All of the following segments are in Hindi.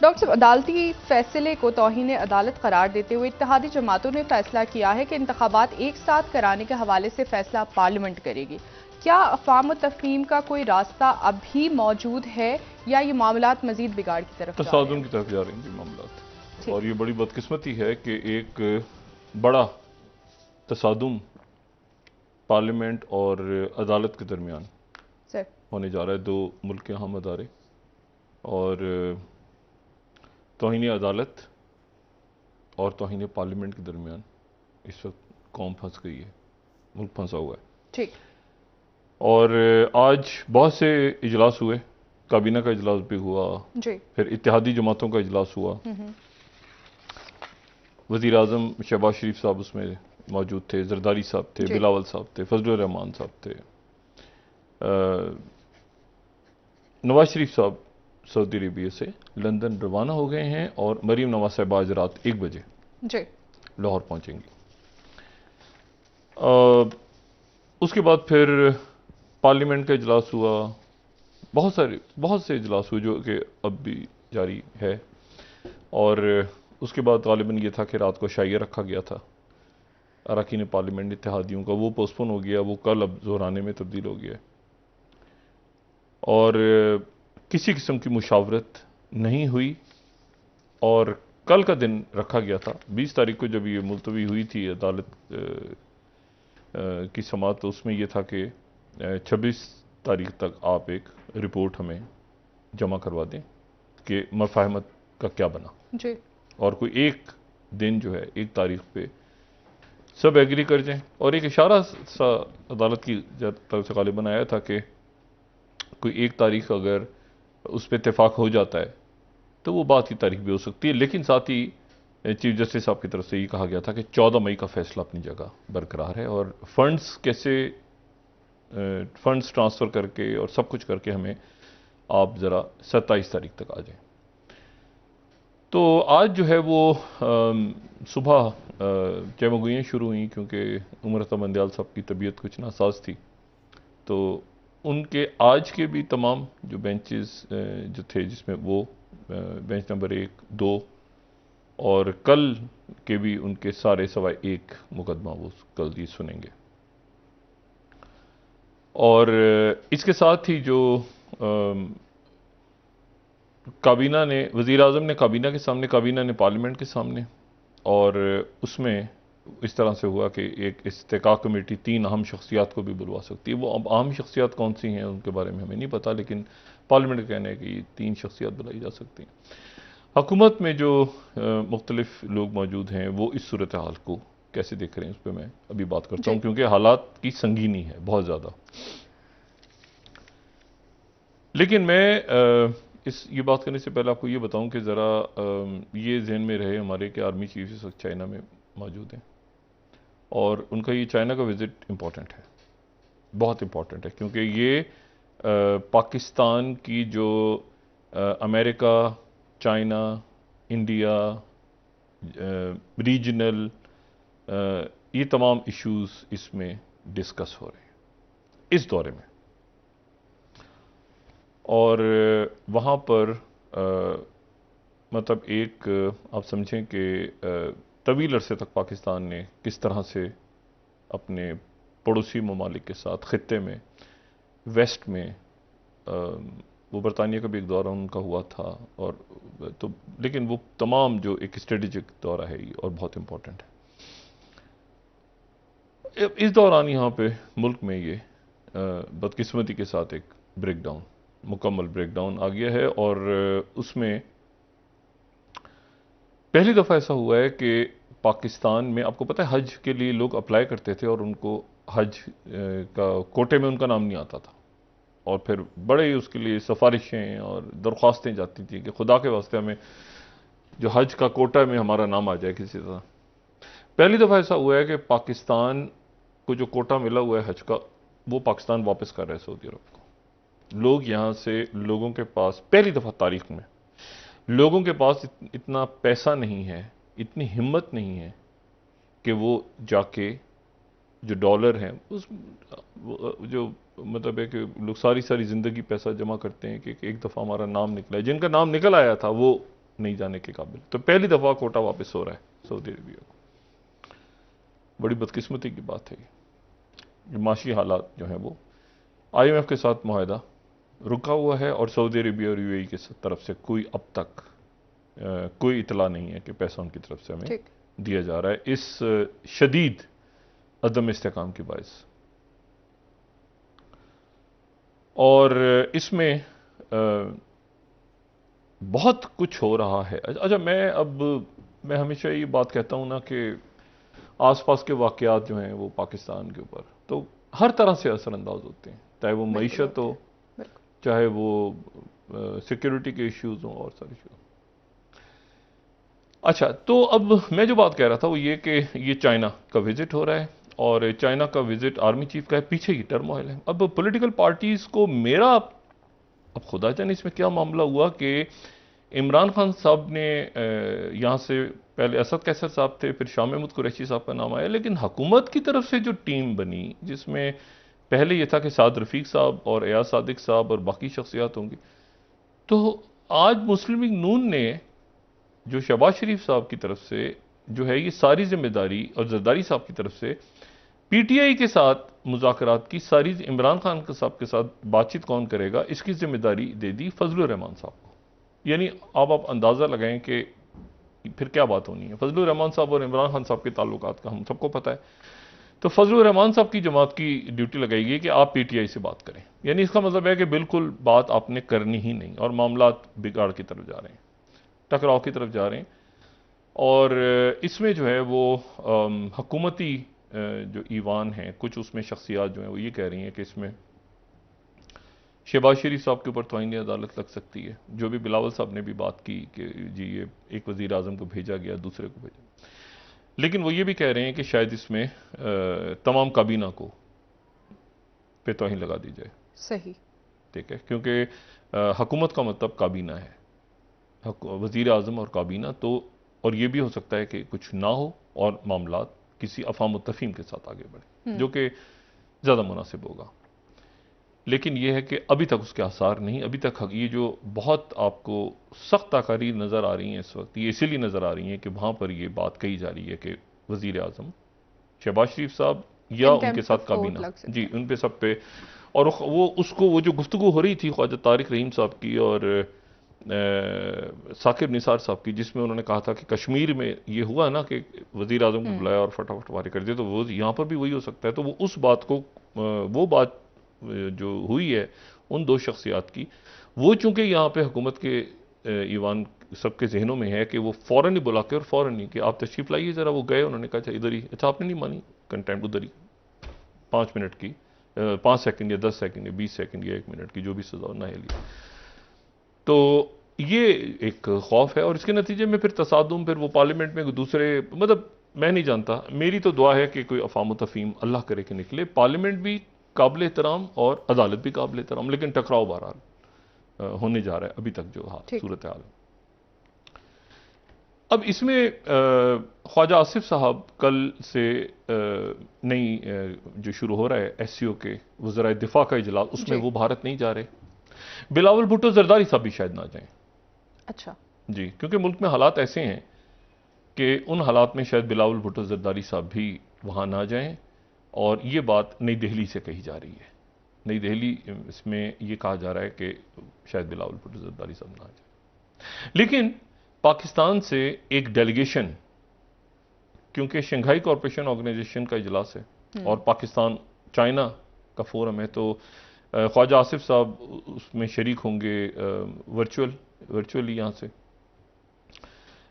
डॉक्टर साहब, अदालती फैसले को तौहीन अदालत करार देते हुए इत्तेहादी जमातों ने फैसला किया है कि इंतखाबात एक साथ कराने के हवाले से फैसला पार्लियामेंट करेगी। क्या अफ़वाम तफ़हीम का कोई रास्ता अभी मौजूद है या ये मामलात मजीद बिगाड़ की तरफ जा रहे तसादुम हैं? की तरफ जा रहे हैं जी मामलात। ठीक। और ये बड़ी बदकिस्मती है कि एक बड़ा तसादुम पार्लियामेंट और अदालत के दरमियान सर। होने जा रहा है। दो मुल्क के अहम अदारे और तौहीन अदालत और तौहीन पार्लियामेंट के दरमियान इस वक्त कौम फंस गई है, मुल्क फंसा हुआ है। ठीक। और आज बहुत से इजलास हुए, काबीना का इजलास भी हुआ, जी। फिर इत्तेहादी जमातों का इजलास हुआ। वज़ीर आज़म शहबाज शरीफ साहब उसमें मौजूद थे, जरदारी साहब थे, जी। बिलावल साहब थे, फजलुर रहमान साहब थे, नवाज शरीफ साहब सऊदी अरेबिया से लंदन रवाना हो गए हैं और मरीम नवाज साहब आज रात 1 बजे जी। लाहौर पहुंचेंगी। उसके बाद फिर पार्लियामेंट का इजलास हुआ, बहुत से इजलास हुए जो कि अब भी जारी है। और उसके बाद गालिबन ये था कि रात को शाइया रखा गया था अरकान पार्लियामेंट इत्तेहादियों का, वो पोस्टपोन हो गया, वो कल अब ज़ोराने में तब्दील हो गया। और किसी किस्म की मुशावरत नहीं हुई और कल का दिन रखा गया था 20 तारीख को, जब ये मुलतवी हुई थी अदालत की समाअत, तो उसमें यह था कि 26 तारीख तक आप एक रिपोर्ट हमें जमा करवा दें कि मफाहमत का क्या बना। जी। और कोई एक दिन जो है, एक तारीख पे सब एग्री कर जाएं। और एक इशारा सा अदालत की तरफ से गालिबन आया था कि कोई एक तारीख अगर उस पर इत्तेफाक हो जाता है तो वो बात की तारीख भी हो सकती है। लेकिन साथ ही चीफ जस्टिस साहब की तरफ से ये कहा गया था कि 14 मई का फैसला अपनी जगह बरकरार है और फंड्स कैसे फंड्स ट्रांसफ़र करके और सब कुछ करके हमें आप ज़रा 27 तारीख तक आ जाएं। तो आज जो है वो सुबह चमगुइयाँ शुरू हुई, क्योंकि उमर बंदयाल साहब की तबीयत कुछ नासाज थी। तो उनके आज के भी तमाम जो बेंचेस जो थे, जिसमें वो बेंच नंबर 1, 2 और कल के भी उनके सारे सवाए एक मुकदमा वो कल ही सुनेंगे। और इसके साथ ही जो काबीना ने, वज़ीर आज़म ने काबीना के सामने, काबीना ने पार्लियामेंट के सामने, और उसमें इस तरह से हुआ कि एक इस्तेकाक कमेटी 3 अहम शख्सियात को भी बुलवा सकती है। वो अब अहम शख्सियात कौन सी हैं उनके बारे में हमें नहीं पता, लेकिन पार्लियामेंट का कहना है कि 3 शख्सियात बुलाई जा सकती हैं। हुकूमत में जो मुख्तलिफ लोग मौजूद हैं वो इस सूरत हाल को कैसे देख रहे हैं, उस पर मैं अभी बात करता हूँ, क्योंकि हालात की संगीनी है बहुत ज़्यादा। लेकिन मैं ये बात करने से पहले आपको ये बताऊं कि ज़रा ये जहन में रहे हमारे कि आर्मी चीफ इस वक्त चाइना में मौजूद हैं और उनका ये चाइना का विज़िट इम्पॉर्टेंट है, बहुत इम्पॉर्टेंट है, क्योंकि ये पाकिस्तान की जो अमेरिका, चाइना, इंडिया, रीजनल, ये तमाम इश्यूज़ इसमें डिस्कस हो रहे हैं इस दौरे में। और वहाँ पर मतलब एक आप समझें कि तवील अरसे तक पाकिस्तान ने किस तरह से अपने पड़ोसी ममालिक के साथ ख़ित्ते में, वेस्ट में, वो बरतानिया का भी एक दौरा उनका हुआ था, और तो लेकिन वो तमाम जो एक स्ट्रेटेजिक दौरा है ये और बहुत इम्पोर्टेंट है। इस दौरान यहाँ पे मुल्क में ये बदकिस्मती के साथ एक ब्रेकडाउन, मुकम्मल ब्रेकडाउन आ गया है। और उसमें पहली दफ़ा ऐसा हुआ है कि पाकिस्तान में, आपको पता है, हज के लिए लोग अप्लाई करते थे और उनको हज का कोटे में उनका नाम नहीं आता था, और फिर बड़े उसके लिए सिफारिशें और दरख्वास्तें जाती थी कि खुदा के वास्ते हमें जो हज का कोटा में हमारा नाम आ जाए किसी तरह। पहली दफ़ा ऐसा हुआ है कि पाकिस्तान को जो कोटा मिला हुआ है हज का, वो पाकिस्तान वापस कर रहा है सऊदी अरब को। लोग यहाँ से, लोगों के पास पहली दफ़ा तारीख में लोगों के पास इतना पैसा नहीं है, इतनी हिम्मत नहीं है कि वो जाके जो डॉलर हैं उस जो मतलब है कि लोग सारी ज़िंदगी पैसा जमा करते हैं कि एक दफ़ा हमारा नाम निकला है। जिनका नाम निकल आया था वो नहीं जाने के काबिल। तो पहली दफ़ा कोटा वापस हो रहा है सऊदी अरबिया को। बड़ी बदकिस्मती की बात है ये। माशी हालात जो हैं वो IMF के साथ मुआहदा रुका हुआ है और सऊदी अरबिया और UAE की तरफ से कोई अब तक कोई इतला नहीं है कि पैसा उनकी तरफ से हमें दिया जा रहा है इस शदीद अदम इस्तेकाम की बायस। और इसमें बहुत कुछ हो रहा है। अच्छा, मैं हमेशा ये बात कहता हूं ना कि आसपास के वाकयात जो हैं वो पाकिस्तान के ऊपर तो हर तरह से असरअंदाज होते हैं, चाहे वो मईशत हो, चाहे वो सिक्योरिटी के इश्यूज हों और सारे इश्यूज। अच्छा, तो अब मैं जो बात कह रहा था वो ये कि ये चाइना का विजिट हो रहा है और चाइना का विजिट आर्मी चीफ का है, पीछे की टर्मोइल है। अब पॉलिटिकल पार्टीज को मेरा अब खुदा जाने इसमें क्या मामला हुआ कि इमरान खान साहब ने यहाँ से पहले असद कैसर साहब थे, फिर शाह महमूद कुरैशी साहब का नाम आया, लेकिन हुकूमत की तरफ से जो टीम बनी जिसमें पहले यह था कि साद रफीक साहब और एयाज सादिक साहब और बाकी शख्सियात होंगी, तो आज मुस्लिम लीग नून ने जो शहबाज शरीफ साहब की तरफ से जो है ये सारी जिम्मेदारी और जरदारी साहब की तरफ से PTI के साथ मुज़ाकरात की सारी इमरान खान साहब के साथ बातचीत कौन करेगा इसकी जिम्मेदारी दे दी फजलुर रहमान साहब को। यानी अब आप अंदाज़ा लगाएं कि फिर क्या बात होनी है। फजलुर रहमान साहब और इमरान खान साहब के ताल्लुकात का हम सबको पता है। तो फजलुर रहमान साहब की जमात की ड्यूटी लगाई गई कि आप PTI से बात करें। यानी इसका मतलब है कि बिल्कुल बात आपने करनी ही नहीं और मामला बिगाड़ की तरफ जा रहे हैं, टकराव की तरफ जा रहे हैं। और इसमें जो है वो हुकूमती जो ईवान हैं कुछ उसमें शख्सियात जो हैं वो ये कह रही हैं कि इसमें शहबाज शरीफ साहब के ऊपर तौहीन अदालत लग सकती है। जो भी बिलावल साहब ने भी बात की कि जी ये एक वज़ीर आज़म को भेजा गया, दूसरे को भेजा, लेकिन वो ये भी कह रहे हैं कि शायद इसमें तमाम काबीना को पे तौहीन लगा दी जाए। सही, ठीक है, क्योंकि हुकूमत का मतलब काबीना है, वज़ीर आज़म और काबीना। तो और ये भी हो सकता है कि कुछ ना हो और मामलात किसी अफ़ाम तफ़हीम के साथ आगे बढ़े जो कि ज़्यादा मुनासिब होगा। लेकिन यह है कि अभी तक उसके आसार नहीं। अभी तक ये जो बहुत आपको सख्त तकारीर नज़र आ रही हैं इस वक्त, ये इसीलिए नज़र आ रही हैं कि वहाँ पर ये बात कही जा रही है कि वज़ीर आज़म शहबाज शरीफ साहब या उनके साथ काबीना जी उन पे सब पे, और वो उसको वो जो गुफ्तगू हो रही थी ख्वाजा तारिक रहीम साहब की और साकिब निसार साहब की, जिसमें उन्होंने कहा था कि कश्मीर में ये हुआ ना कि वज़ीर आज़म को बुलाया और फटाफट वारे कर दिया, तो वो यहाँ पर भी वही हो सकता है। तो वो उस बात को वो बात जो हुई है उन दो शख्सियात की, वो चूंकि यहाँ पे हुकूमत के ईवान सबके जहनों में है कि वो फ़ौरन ही बुला के और फ़ौरन ही कि आप तशरीफ़ लाइए ज़रा। वो गए, उन्होंने कहा अच्छा इधर ही, अच्छा आपने नहीं मानी, कंटेम्प्ट उधर ही 5 मिनट की 5 सेकंड या 10 सेकंड या 20 सेकंड या 1 मिनट की जो भी सजा ना है। तो ये एक खौफ है और इसके नतीजे में फिर तसादुम, फिर वो पार्लियामेंट में दूसरे, मतलब मैं नहीं जानता। मेरी तो दुआ है कि कोई अफ़ाम तफ़हीम अल्लाह करे कि निकले, पार्लियामेंट भी काबिल एहतराम और अदालत भी काबिल एहतराम, लेकिन टकराव बहरहाल होने जा रहा है अभी तक जो सूरत हाल। अब इसमें ख्वाजा आसिफ साहब कल से नई जो शुरू हो रहा है SCO के वज़राए दिफा का इजलास, उसमें वो भारत नहीं जा रहे। बिलावल भुट्टो जरदारी साहब भी शायद ना जाएं। अच्छा जी, क्योंकि मुल्क में हालात ऐसे हैं कि उन हालात में शायद बिलावल भुट्टो जरदारी साहब भी वहाँ ना जाएं। और ये बात नई दिल्ली से कही जा रही है। नई दिल्ली इसमें ये कहा जा रहा है कि शायद बिलावल भुट्टो जरदारी साहब ना जाए। लेकिन पाकिस्तान से एक डेलीगेशन, क्योंकि शंघाई कॉरपोरेशन ऑर्गेनाइजेशन का इजलास है और पाकिस्तान चाइना का फोरम है, तो ख्वाजा आसिफ साहब उसमें शरीक होंगे वर्चुअली यहाँ से।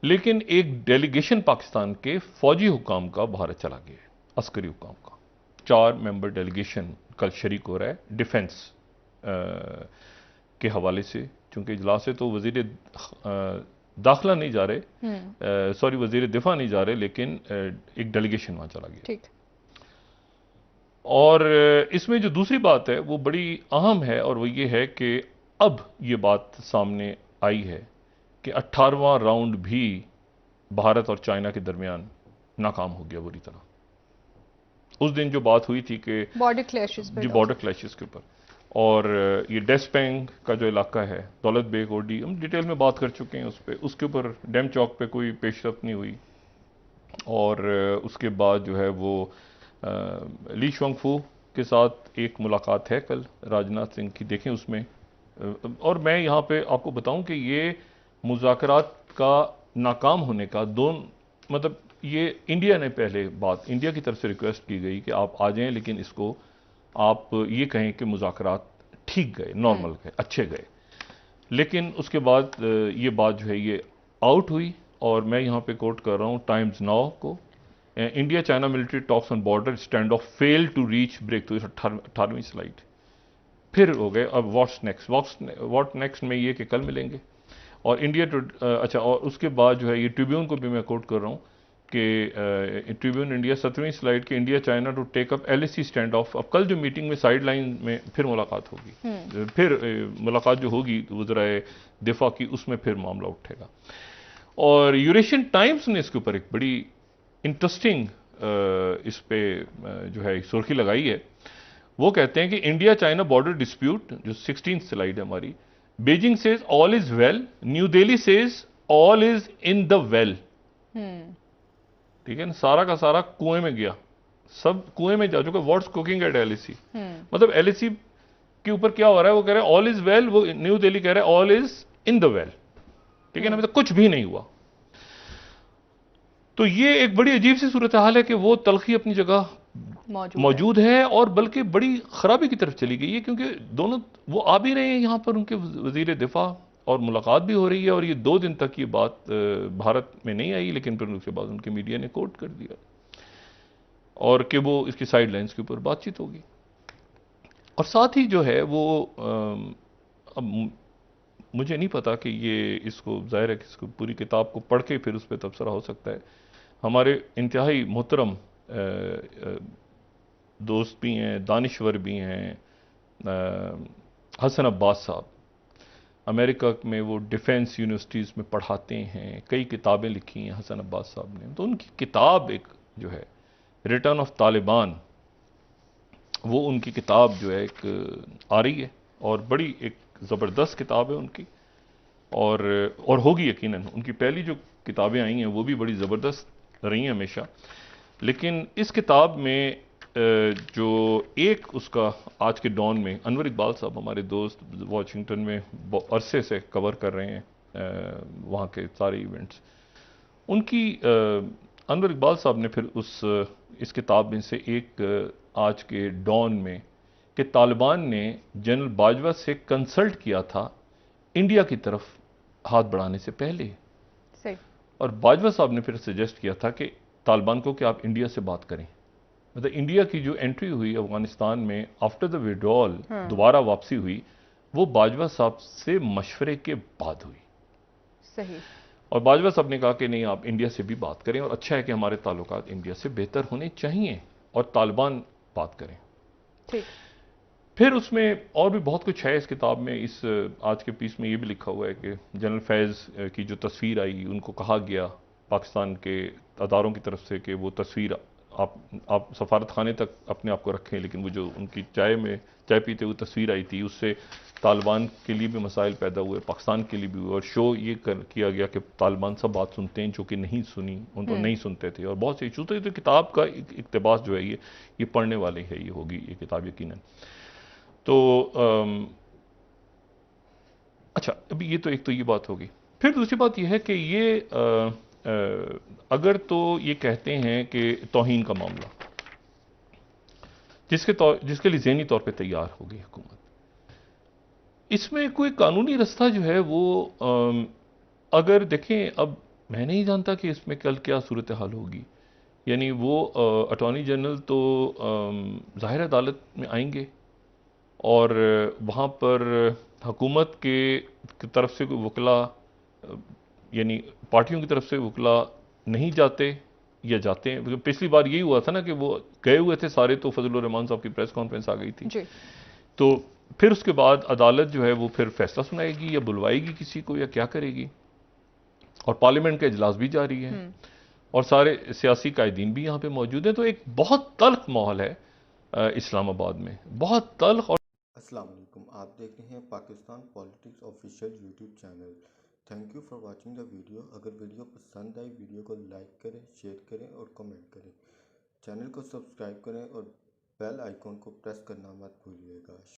लेकिन एक डेलीगेशन पाकिस्तान के फौजी हुकाम का भारत चला गया है, अस्करी हुकाम का 4 मेंबर डेलीगेशन कल शरीक हो रहा है डिफेंस के हवाले से। चूंकि इजलास है तो वजीर दाखिला नहीं जा रहे, सॉरी वजीर दिफा नहीं जा रहे, लेकिन एक डेलीगेशन वहां चला गया। ठीक। और इसमें जो दूसरी बात है वो बड़ी अहम है और वो ये है कि अब ये बात सामने आई है कि 18वां राउंड भी भारत और चाइना के दरमियान नाकाम हो गया बुरी तरह। उस दिन जो बात हुई थी कि बॉर्डर क्लैशेस के ऊपर, और ये डेस्पेंग का जो इलाका है, दौलत बेग ओडी, हम डिटेल में बात कर चुके हैं उस पर, उसके ऊपर डैम चौक पे कोई पेशरफ नहीं हुई। और उसके बाद जो है वो ली शुआंगफू के साथ एक मुलाकात है कल राजनाथ सिंह की, देखें उसमें। और मैं यहाँ पे आपको बताऊं कि ये मुज़ाकरात का नाकाम होने का मतलब ये इंडिया ने पहले बात, इंडिया की तरफ से रिक्वेस्ट की गई कि आप आ जाएं, लेकिन इसको आप ये कहें कि मुज़ाकरात ठीक गए, नॉर्मल गए, अच्छे गए। लेकिन उसके बाद ये बात जो है ये आउट हुई। और मैं यहाँ पे कोट कर रहा हूँ टाइम्स नाउ को, India China military talks on border stand off fail to reach breakthrough, 18वीं स्लाइड। फिर हो गए अब व्हाट्स नेक्स्ट, व्हाट नेक्स्ट में ये कि कल मिलेंगे। और इंडिया टू अच्छा, और उसके बाद जो है ये ट्रिब्यून को भी मैं कोट कर रहा हूँ कि ट्रिब्यून इंडिया 7वीं स्लाइड के, India China to take up LAC standoff. अब कल जो मीटिंग में साइड लाइन में फिर मुलाकात होगी, फिर मुलाकात जो होगी वज़राए दिफा की, उसमें फिर मामला उठेगा। और यूरेशियन टाइम्स ने इसके ऊपर एक बड़ी इंटरेस्टिंग इस पे जो है सुर्खी लगाई है। वो कहते हैं कि इंडिया चाइना बॉर्डर डिस्प्यूट, जो 16th स्लाइड है हमारी, Beijing says all is well, new Delhi says all is in the well. ठीक है ना, सारा का सारा कुएं में गया, सब कुएं में जा चुका। व्हाट्स कुकिंग एट LAC, मतलब LAC के ऊपर क्या हो रहा है, वो कह रहे हैं ऑल इज वेल, वो न्यू दिल्ली कह रहा है all is in the well. ठीक है ना, मतलब कुछ भी नहीं हुआ। तो ये एक बड़ी अजीब सी सूरत हाल है कि वो तलखी अपनी जगह मौजूद है और बल्कि बड़ी खराबी की तरफ चली गई है, क्योंकि दोनों वो आ भी रहे हैं यहाँ पर, उनके वजीर दिफा, और मुलाकात भी हो रही है। और ये 2 दिन तक ये बात भारत में नहीं आई, लेकिन फिर उसके बाद उनके मीडिया ने कोट कर दिया और कि वो इसकी साइड लाइन्स के ऊपर बातचीत होगी। और साथ ही जो है वो अब मुझे नहीं पता कि ये इसको, जाहिर है कि इसको पूरी किताब को पढ़ के फिर उस पर तबसरा हो सकता है। हमारे इंतहाई मोहतरम दोस्त भी हैं, दानिश्वर भी हैं, हसन अब्बास साहब, अमेरिका में वो डिफेंस यूनिवर्सिटीज़ में पढ़ाते हैं, कई किताबें लिखी हैं हसन अब्बास साहब ने। तो उनकी किताब एक जो है रिटर्न ऑफ तालिबान, वो उनकी किताब जो है एक आ रही है और बड़ी एक ज़बरदस्त किताब है उनकी, और होगी यकीनन। उनकी पहली जो किताबें आई हैं वो भी बड़ी ज़बरदस्त रही हैं हमेशा। लेकिन इस किताब में जो एक उसका आज के डॉन में, अनवर इकबाल साहब हमारे दोस्त वाशिंगटन में अरसे से कवर कर रहे हैं वहाँ के सारे इवेंट्स, उनकी अनवर इकबाल साहब ने फिर इस किताब में से एक आज के डॉन में कि तालिबान ने जनरल बाजवा से कंसल्ट किया था इंडिया की तरफ हाथ बढ़ाने से पहले। सही। और बाजवा साहब ने फिर सजेस्ट किया था कि तालिबान को कि आप इंडिया से बात करें। मतलब इंडिया की जो एंट्री हुई अफगानिस्तान में आफ्टर द विड्रॉल, दोबारा वापसी हुई, वो बाजवा साहब से मशवरे के बाद हुई। सही। और बाजवा साहब ने कहा कि नहीं, आप इंडिया से भी बात करें और अच्छा है कि हमारे ताल्लुकात इंडिया से बेहतर होने चाहिए और तालिबान बात करें। ठीक। फिर उसमें और भी बहुत कुछ है इस किताब में। इस आज के पीस में ये भी लिखा हुआ है कि जनरल फैज़ की जो तस्वीर आई, उनको कहा गया पाकिस्तान के अदारों की तरफ से कि वो तस्वीर आप सफारत खाने तक अपने आप को रखें, लेकिन वो जो उनकी चाय पीते हुए तस्वीर आई थी, उससे तालिबान के लिए भी मसाइल पैदा हुए, पाकिस्तान के लिए भी हुए। और शो ये किया गया कि तालिबान सब बात सुनते हैं जो कि नहीं सुनी, उनको नहीं सुनते थे, और बहुत से इशूज थे। तो किताब का इक्तबास जो है ये पढ़ने वाले है, ये होगी ये किताब यकीनन। तो अच्छा, अभी ये तो एक तो ये बात होगी। फिर दूसरी बात ये है कि ये अगर तो ये कहते हैं कि तौहीन का मामला, जिसके लिए ज़हनी तौर पे तैयार होगी हुकूमत, इसमें कोई कानूनी रास्ता जो है वो अगर देखें, अब मैं नहीं जानता कि इसमें कल क्या सूरत हाल होगी। यानी वो अटॉर्नी जनरल तो ज़ाहिर अदालत में आएंगे और वहाँ पर हुकूमत के तरफ से कोई वकला, यानी पार्टियों की तरफ से वकला नहीं जाते या जाते हैं। पिछली बार यही हुआ था ना कि वो गए हुए थे सारे, तो फजलुर रहमान साहब की प्रेस कॉन्फ्रेंस आ गई थी जी। तो फिर उसके बाद अदालत जो है वो फिर फैसला सुनाएगी या बुलवाएगी किसी को या क्या करेगी। और पार्लियामेंट का इजलास भी जारी है और सारे सियासी कायदीन भी यहाँ पे मौजूद हैं। तो एक बहुत तल्ख माहौल है इस्लामाबाद में, बहुत तल्ख। और अस्सलाम वालेकुम, आप देख रहे हैं Pakistan politics official YouTube channel. Thank you for watching the video. अगर वीडियो पसंद आई, वीडियो को लाइक करें, शेयर करें और कमेंट करें। चैनल को सब्सक्राइब करें और बेल आइकॉन को प्रेस करना मत भूलिएगा।